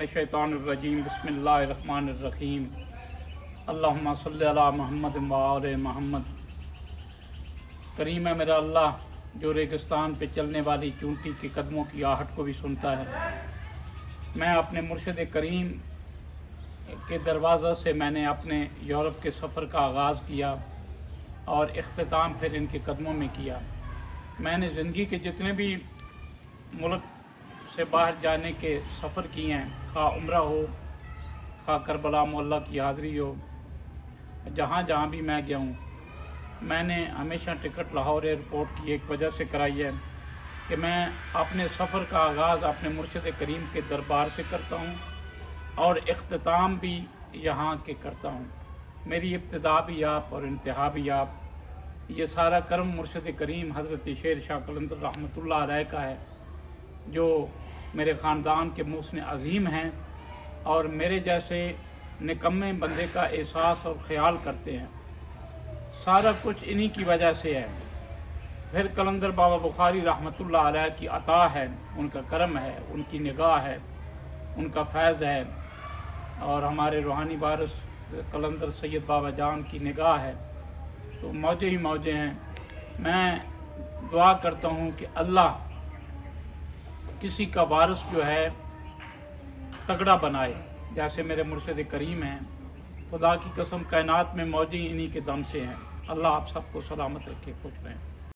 शैतानुर्रजीम बिस्मिल्लाहिर्रहमानिर्रहीम अल्लाहुम्मा सल्ली अला मोहम्मद व आले मोहम्मद। करीम है मेरा अल्लाह जो रेगिस्तान पे चलने वाली चूंटी के कदमों की आहट को भी सुनता है। मैं अपने मुर्शिद करीम के दरवाज़ा से मैंने अपने यूरोप के सफ़र का आगाज़ किया और इख्तिताम फिर इनके कदमों में किया। मैंने ज़िंदगी के जितने भी मुल्क से बाहर जाने के सफ़र किए हैं, खा उम्रा हो, खा करबला मोहल्ला की हाज़री हो, जहाँ जहाँ भी मैं गया हूँ, मैंने हमेशा टिकट लाहौर एयरपोर्ट की एक वजह से कराई है कि मैं अपने सफ़र का आगाज़ अपने मुर्शिद करीम के दरबार से करता हूँ और इख्तिताम भी यहाँ के करता हूँ। मेरी इब्तिदा भी आप और इंतहा भी आप। ये सारा कर्म मुर्शिद करीम हज़रत शेर शाह कलंदर रहमतुल्लाह अलैह का है, जो मेरे ख़ानदान के मुहसिन अज़ीम हैं और मेरे जैसे निकम्मे बंदे का एहसास और ख़याल करते हैं। सारा कुछ इन्हीं की वजह से है। फिर कलंदर बाबा बुखारी रहमतुल्लाह अलैह की अता है, उनका करम है, उनकी निगाह है, उनका फैज़ है और हमारे रूहानी वारिस कलंदर सैयद बाबा जान की निगाह है। तो मौजे ही मौजे हैं। मैं दुआ करता हूँ कि अल्लाह किसी का वारिस जो है तगड़ा बनाए, जैसे मेरे मुर्शिद करीम हैं। खुदा की कसम कायनात में मौजे इन्हीं के दम से हैं। अल्लाह आप सबको सलामत रखे, खुश रहें।